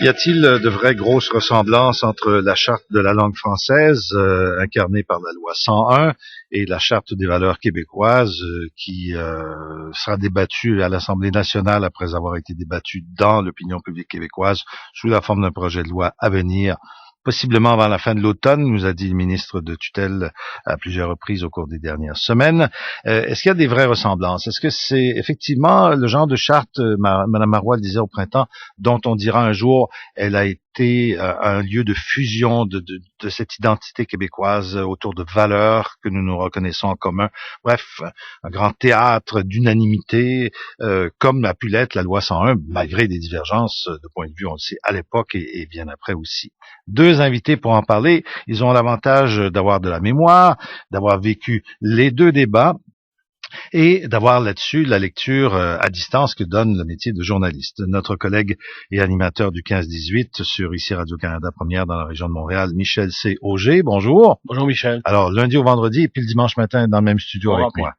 Y a-t-il de vraies grosses ressemblances entre la charte de la langue française, incarnée par la loi 101, et la charte des valeurs québécoises, qui sera débattue à l'Assemblée nationale après avoir été débattue dans l'opinion publique québécoise sous la forme d'un projet de loi à venir, possiblement avant la fin de l'automne, nous a dit le ministre de tutelle à plusieurs reprises au cours des dernières semaines. Est-ce qu'il y a des vraies ressemblances? Est-ce que c'est effectivement le genre de charte, Mme Marois le disait au printemps, dont on dira un jour, elle a été un lieu de fusion de cette identité québécoise autour de valeurs que nous nous reconnaissons en commun. Bref, un grand théâtre d'unanimité, comme a pu l'être la loi 101, malgré des divergences de point de vue, on le sait, à l'époque et bien après aussi. Deux invités pour en parler. Ils ont l'avantage d'avoir de la mémoire, d'avoir vécu les deux débats et d'avoir là-dessus la lecture à distance que donne le métier de journaliste. Notre collègue et animateur du 15-18 sur ici Radio-Canada Première dans la région de Montréal, Michel C. Auger. Bonjour. Bonjour Michel. Alors, lundi au vendredi et puis le dimanche matin dans le même studio avec moi.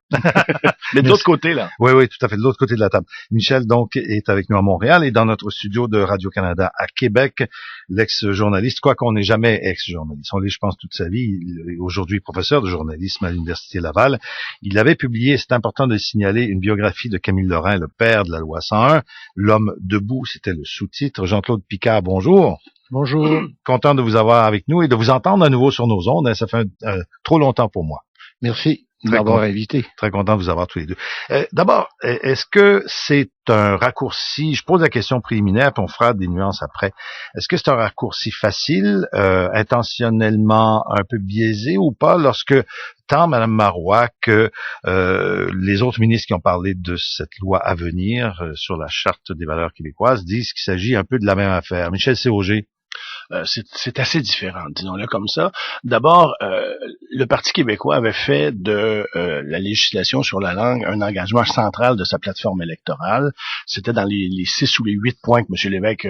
Mais de l'autre côté, là. Oui, tout à fait, de l'autre côté de la table. Michel, donc, est avec nous à Montréal et dans notre studio de Radio-Canada à Québec, l'ex-journaliste, quoi qu'on n'est jamais ex-journaliste. On l'est, je pense, toute sa vie. Il est aujourd'hui professeur de journalisme à l'Université Laval. Il avait publié, c'est important de le signaler, une biographie de Camille Lorrain, le père de la loi 101. L'homme debout, c'était le sous-titre. Jean-Claude Picard, bonjour. Bonjour. Content de vous avoir avec nous et de vous entendre à nouveau sur nos ondes. Ça fait trop longtemps pour moi. Merci de m'avoir invité. Très content de vous avoir tous les deux. D'abord, est-ce que c'est un raccourci, je pose la question préliminaire, puis on fera des nuances après. Est-ce que c'est un raccourci facile, intentionnellement un peu biaisé ou pas, lorsque tant Mme Marois que les autres ministres qui ont parlé de cette loi à venir sur la Charte des valeurs québécoises disent qu'il s'agit un peu de la même affaire? Michel C. Auger. C'est assez différent, disons-le comme ça. D'abord, le Parti québécois avait fait de la législation sur la langue un engagement central de sa plateforme électorale. C'était dans les 6 ou les 8 points que M. Lévesque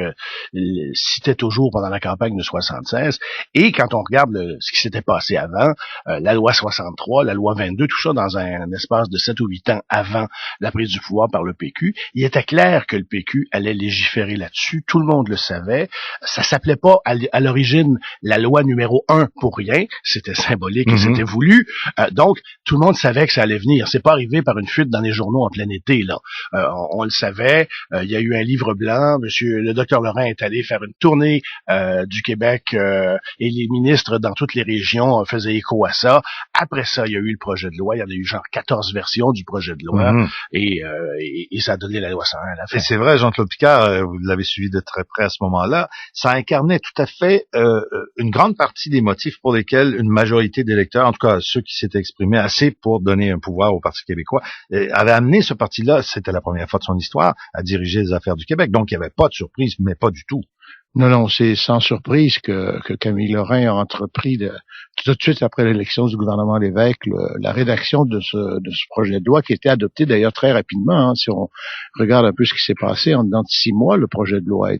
citait toujours pendant la campagne de 76. Et quand on regarde ce qui s'était passé avant, la loi 63, la loi 22, tout ça dans un espace de 7 ou 8 ans avant la prise du pouvoir par le PQ, il était clair que le PQ allait légiférer là-dessus. Tout le monde le savait. Ça s'appelait pas à l'origine la loi numéro 1 pour rien, c'était symbolique et c'était voulu. Donc, tout le monde savait que ça allait venir. C'est pas arrivé par une fuite dans les journaux en plein été, là. On le savait. Il y a eu un livre blanc. Le docteur Lorrain est allé faire une tournée du Québec et les ministres dans toutes les régions faisaient écho à ça. Après ça, il y a eu le projet de loi. Il y en a eu genre 14 versions du projet de loi et ça a donné la loi 101 à la fin. Et c'est vrai, Jean-Claude Picard, vous l'avez suivi de très près à ce moment-là, ça incarnait tout à fait une grande partie des motifs pour lesquels une majorité d'électeurs, en tout cas ceux qui s'étaient exprimés assez pour donner un pouvoir au Parti québécois, avaient amené ce parti-là, c'était la première fois de son histoire, à diriger les affaires du Québec. Donc il n'y avait pas de surprise, mais pas du tout. Non, c'est sans surprise que Camille Lorrain a entrepris tout de suite après l'élection du gouvernement Lévesque la rédaction de ce projet de loi qui a été adopté d'ailleurs très rapidement. Si on regarde un peu ce qui s'est passé, en dedans de 6 mois, le projet de loi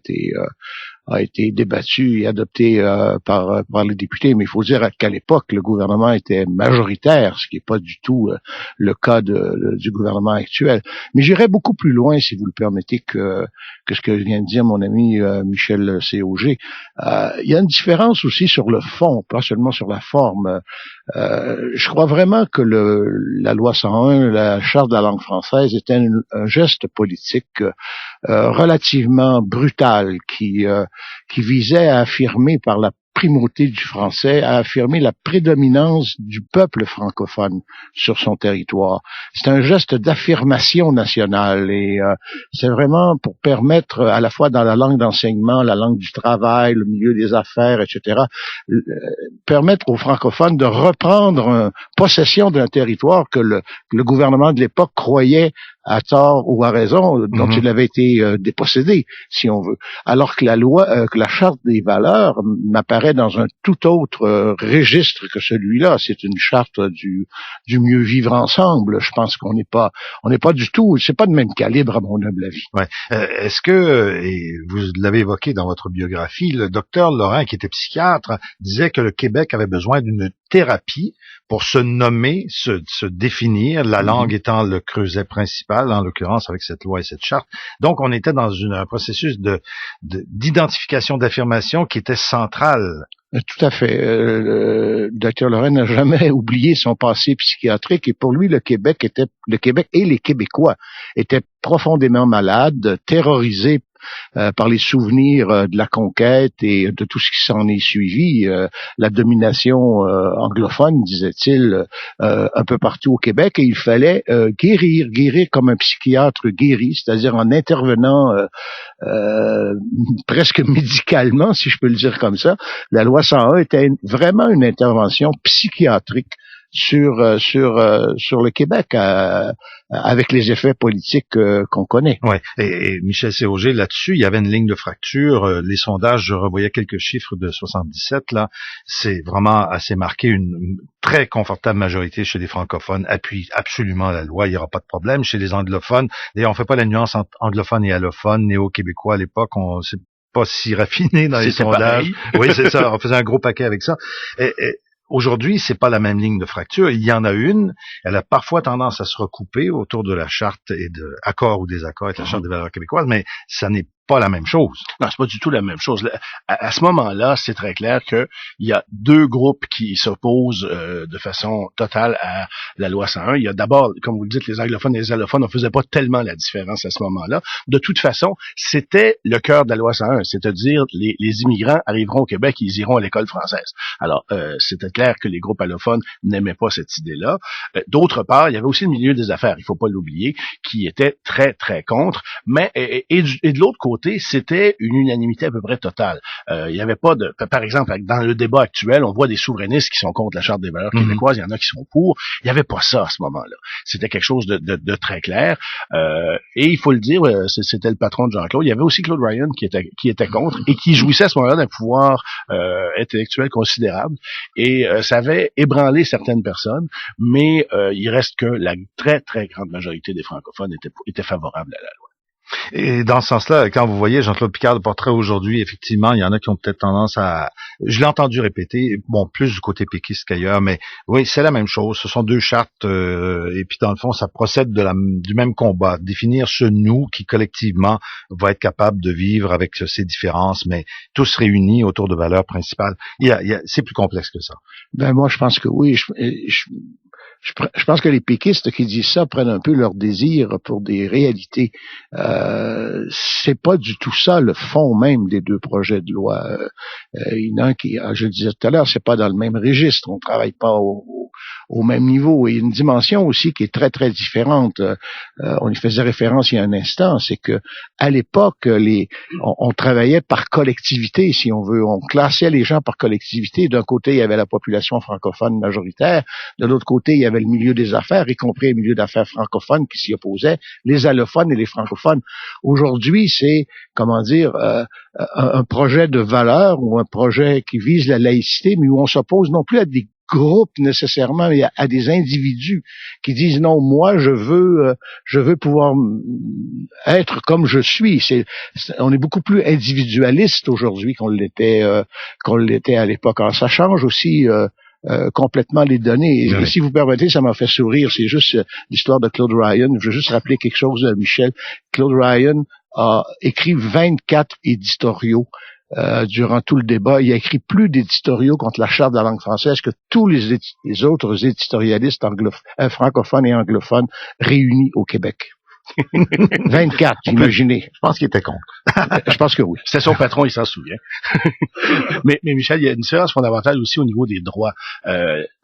a été débattu et adopté par les députés, mais il faut dire qu'à l'époque, le gouvernement était majoritaire, ce qui n'est pas du tout le cas du gouvernement actuel. Mais j'irais beaucoup plus loin, si vous le permettez, que ce que vient de dire mon ami Michel C. Auger. Il y a une différence aussi sur le fond, pas seulement sur la forme. Je crois vraiment que la loi 101, la Charte de la langue française, était un geste politique relativement brutal qui visait à affirmer par la primauté du français, à affirmer la prédominance du peuple francophone sur son territoire. C'est un geste d'affirmation nationale et c'est vraiment pour permettre à la fois dans la langue d'enseignement, la langue du travail, le milieu des affaires, etc., permettre aux francophones de reprendre possession d'un territoire que le gouvernement de l'époque croyait à tort ou à raison, dont il avait été dépossédé, si on veut. Alors que que la Charte des valeurs m'apparaît dans un tout autre registre que celui-là. C'est une charte du mieux vivre ensemble. Je pense qu'on n'est pas du tout, c'est pas de même calibre à mon humble avis. Ouais. Est-ce que, et vous l'avez évoqué dans votre biographie, le docteur Lorrain, qui était psychiatre, disait que le Québec avait besoin d'une thérapie pour se nommer, se définir, la langue étant le creuset principal municipales, en l'occurrence avec cette loi et cette charte. Donc, on était dans un processus d'identification, d'affirmation qui était central. Tout à fait. Le Dr. Lorrain n'a jamais oublié son passé psychiatrique et pour lui, le Québec et les Québécois étaient profondément malades, terrorisés par les souvenirs de la conquête et de tout ce qui s'en est suivi, la domination anglophone, disait-il, un peu partout au Québec, et il fallait guérir comme un psychiatre guérit, c'est-à-dire en intervenant presque médicalement, si je peux le dire comme ça. La loi 101 était vraiment une intervention psychiatrique sur le Québec avec les effets politiques qu'on connaît. Ouais. Et Michel Séauger, là-dessus, il y avait une ligne de fracture. Les sondages, je revoyais quelques chiffres de 77, là. C'est vraiment assez marqué. Une très confortable majorité chez les francophones appuie absolument la loi. Il n'y aura pas de problème. Chez les anglophones, d'ailleurs, on fait pas la nuance entre anglophone et allophone, néo-québécois à l'époque, c'est pas si raffiné dans les sondages. Oui, c'est ça. On faisait un gros paquet avec ça. Aujourd'hui, c'est pas la même ligne de fracture. Il y en a une. Elle a parfois tendance à se recouper autour de la charte et de accord ou désaccord avec la charte des valeurs québécoises, mais ça n'est pas la même chose. Non, c'est pas du tout la même chose. À ce moment-là, c'est très clair que il y a deux groupes qui s'opposent de façon totale à la loi 101. Il y a d'abord, comme vous le dites, les anglophones et les allophones, on faisait pas tellement la différence à ce moment-là. De toute façon, c'était le cœur de la loi 101, c'est-à-dire les immigrants arriveront au Québec et ils iront à l'école française. Alors, c'était clair que les groupes allophones n'aimaient pas cette idée-là. D'autre part, il y avait aussi le milieu des affaires, il faut pas l'oublier, qui était très, très contre, mais et de l'autre côté, c'était une unanimité à peu près totale. Il n'y avait pas de... Par exemple, dans le débat actuel, on voit des souverainistes qui sont contre la Charte des valeurs québécoises, il y en a qui sont pour. Il n'y avait pas ça à ce moment-là. C'était quelque chose de très clair. Et il faut le dire, c'était le patron de Jean-Claude. Il y avait aussi Claude Ryan qui était contre et qui jouissait à ce moment-là d'un pouvoir intellectuel considérable. Et ça avait ébranlé certaines personnes, mais il reste que la très, très grande majorité des francophones étaient favorables à la loi. Et dans ce sens-là, quand vous voyez Jean-Claude Picard de portrait aujourd'hui, effectivement, il y en a qui ont peut-être tendance à... Je l'ai entendu répéter, bon, plus du côté péquiste qu'ailleurs, mais oui, c'est la même chose. Ce sont deux chartes, et puis dans le fond, ça procède du même combat. Définir ce nous qui, collectivement, va être capable de vivre avec ces différences, mais tous réunis autour de valeurs principales. C'est plus complexe que ça. Ben moi, je pense que oui. Je pense que les péquistes qui disent ça prennent un peu leur désir pour des réalités. C'est pas du tout ça le fond même des deux projets de loi. Il y en a un qui, je le disais tout à l'heure, c'est pas dans le même registre. On travaille pas au même niveau. Et une dimension aussi qui est très, très différente. On y faisait référence il y a un instant, c'est que à l'époque, on travaillait par collectivité, si on veut. On classait les gens par collectivité. D'un côté, il y avait la population francophone majoritaire. De l'autre côté, il y avait le milieu des affaires, y compris le milieu d'affaires francophone qui s'y opposait, les allophones et les francophones. Aujourd'hui, c'est, comment dire, un projet de valeur ou un projet qui vise la laïcité, mais où on s'oppose non plus à des groupes nécessairement, mais à des individus qui disent non, moi je veux pouvoir être comme je suis. On est beaucoup plus individualiste aujourd'hui qu'on l'était à l'époque. Alors ça change aussi complètement les données. Et si vous permettez, ça m'a fait sourire. C'est juste l'histoire de Claude Ryan. Je veux juste rappeler quelque chose, Michel. Claude Ryan a écrit 24 éditoriaux durant tout le débat. Il a écrit plus d'éditoriaux contre la Charte de la langue française que tous les autres éditorialistes francophones et anglophones réunis au Québec. 24, imaginez. Je pense qu'il était contre. Je pense que oui. C'était son patron, il s'en souvient. mais Michel, il y a une différence fondamentale aussi au niveau des droits.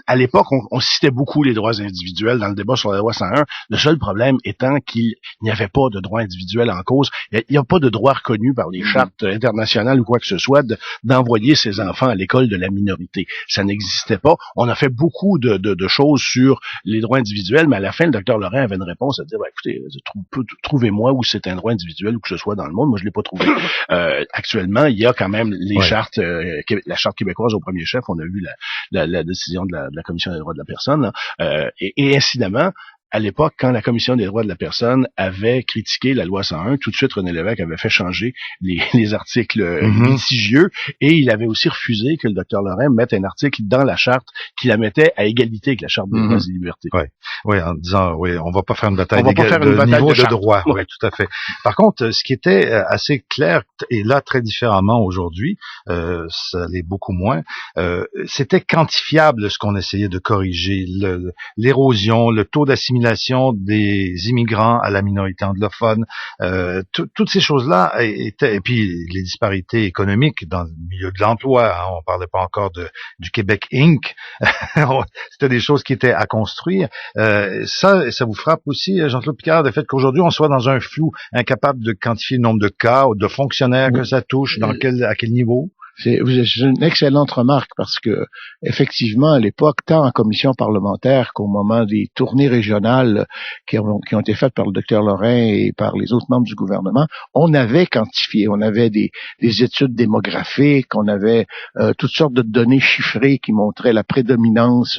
À l'époque, on citait beaucoup les droits individuels dans le débat sur la loi 101. Le seul problème étant qu'il n'y avait pas de droit individuel en cause. Il n'y a pas de droit reconnu par les chartes internationales ou quoi que ce soit d'envoyer ses enfants à l'école de la minorité. Ça n'existait pas. On a fait beaucoup de choses sur les droits individuels, mais à la fin, le docteur Lorrain avait une réponse à dire, écoutez, trouvez-moi où c'est un droit individuel ou que ce soit dans le monde. Moi, je l'ai pas trouvé. Actuellement, il y a quand même les chartes, la charte québécoise au premier chef. On a vu la décision de la Commission des droits de la personne, là, et incidemment, à l'époque, quand la Commission des droits de la personne avait critiqué la loi 101, tout de suite, René Lévesque avait fait changer les articles litigieux, et il avait aussi refusé que le docteur Lorrain mette un article dans la charte qui la mettait à égalité avec la charte des droits et libertés. Oui, en disant, on va pas faire une bataille de niveau de droit. Oui, tout à fait. Par contre, ce qui était assez clair, et là très différemment aujourd'hui, ça l'est beaucoup moins, c'était quantifiable ce qu'on essayait de corriger, l'érosion, le taux d'assimilation des immigrants à la minorité anglophone, toutes ces choses-là étaient, et puis les disparités économiques dans le milieu de l'emploi, hein, on parlait pas encore du Québec Inc. C'était des choses qui étaient à construire. Ça vous frappe aussi, Jean-Claude Picard, le fait qu'aujourd'hui on soit dans un flou, incapable de quantifier le nombre de cas ou de fonctionnaires que ça touche, à quel niveau? C'est une excellente remarque parce que effectivement à l'époque, tant en commission parlementaire qu'au moment des tournées régionales qui ont été faites par le docteur Lorrain et par les autres membres du gouvernement, on avait quantifié, on avait des études démographiques, on avait toutes sortes de données chiffrées qui montraient la prédominance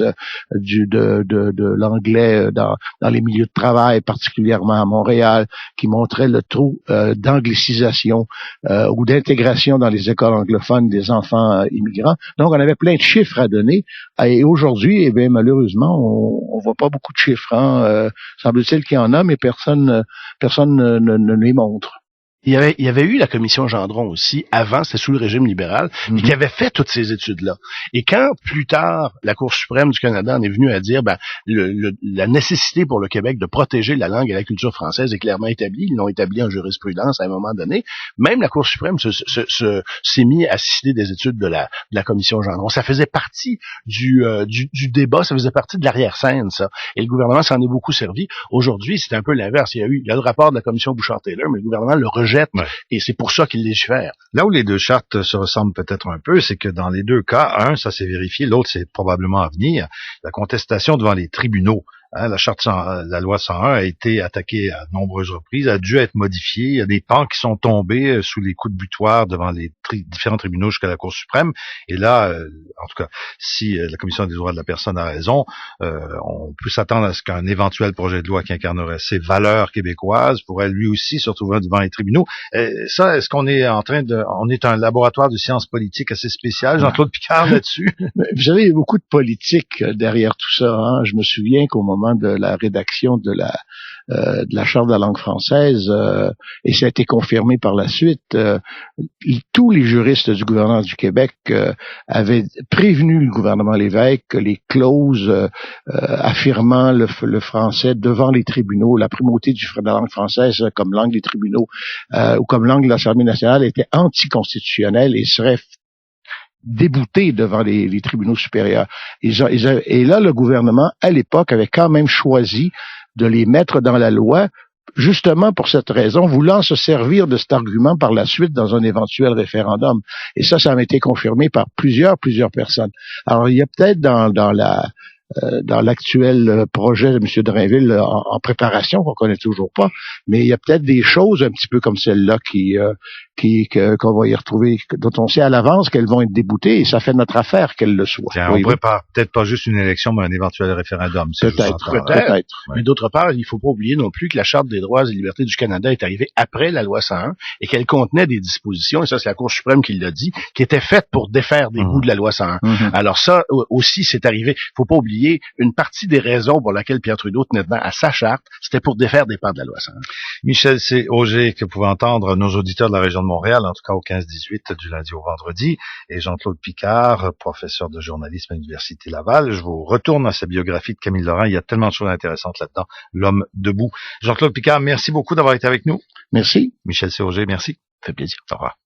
de l'anglais dans les milieux de travail, particulièrement à Montréal, qui montraient le taux d'anglicisation ou d'intégration dans les écoles anglophones des enfants immigrants. Donc, on avait plein de chiffres à donner. Et aujourd'hui, eh bien, malheureusement, on voit pas beaucoup de chiffres. Semble-t-il qu'il y en a, mais personne ne les montre. Il y avait eu la commission Gendron aussi, avant, c'était sous le régime libéral, qui avait fait toutes ces études-là. Et quand, plus tard, la Cour suprême du Canada en est venue à dire la nécessité pour le Québec de protéger la langue et la culture française est clairement établie, ils l'ont établie en jurisprudence à un moment donné, même la Cour suprême s'est mis à citer des études de la commission Gendron. Ça faisait partie du débat, ça faisait partie de l'arrière-scène, ça. Et le gouvernement s'en est beaucoup servi. Aujourd'hui, c'est un peu l'inverse. Il y a le rapport de la commission Bouchard-Taylor, mais le gouvernement le rejette. Et c'est pour ça qu'il légifère. Là où les deux chartes se ressemblent peut-être un peu, c'est que dans les deux cas, ça s'est vérifié, l'autre c'est probablement à venir, la contestation devant les tribunaux. La loi 101 a été attaquée à de nombreuses reprises, a dû être modifiée. Il y a des pans qui sont tombés sous les coups de butoir devant les différents tribunaux jusqu'à la Cour suprême. Et là, en tout cas, si la Commission des droits de la personne a raison, on peut s'attendre à ce qu'un éventuel projet de loi qui incarnerait ces valeurs québécoises pourrait lui aussi se retrouver devant les tribunaux. Ça, est-ce qu'on est on est un laboratoire de sciences politiques assez spécial, Jean-Claude Picard, là-dessus? Vous savez, il y a beaucoup de politique derrière tout ça. Je me souviens qu'au moment de la rédaction de la Charte de la langue française, et ça a été confirmé par la suite, tous les juristes du gouvernement du Québec avaient prévenu le gouvernement Lévesque que les clauses affirmant le français devant les tribunaux, la primauté de la langue française comme langue des tribunaux ou comme langue de l'Assemblée nationale étaient anticonstitutionnelles et seraient déboutés devant les tribunaux supérieurs. Et là, le gouvernement, à l'époque, avait quand même choisi de les mettre dans la loi, justement pour cette raison, voulant se servir de cet argument par la suite dans un éventuel référendum. Et ça a été confirmé par plusieurs personnes. Alors, il y a peut-être dans l'actuel projet de M. Drainville en préparation, qu'on connaît toujours pas, mais il y a peut-être des choses un petit peu comme celle-là qu'on va y retrouver, dont on sait à l'avance qu'elles vont être déboutées, et ça fait notre affaire qu'elles le soient. On prépare peut-être pas juste une élection, mais un éventuel référendum. Peut-être. Mais d'autre part, il faut pas oublier non plus que la Charte des droits et libertés du Canada est arrivée après la loi 101 et qu'elle contenait des dispositions, et ça c'est la Cour suprême qui l'a dit, qui étaient faites pour défaire des bouts de la loi 101. Alors ça aussi c'est arrivé. Faut pas oublier une partie des raisons pour laquelle Pierre Trudeau tenait devant à sa charte, c'était pour défaire des parts de la loi 101. Michel C. Auger, que pouvaient entendre nos auditeurs de la région de Montréal, en tout cas au 15-18 du lundi au vendredi, et Jean-Claude Picard, professeur de journalisme à l'Université Laval. Je vous retourne à sa biographie de Camille Lorrain. Il y a tellement de choses intéressantes là-dedans. L'homme debout. Jean-Claude Picard, merci beaucoup d'avoir été avec nous. Merci. Michel C. Auger, merci. Ça fait plaisir. Au revoir.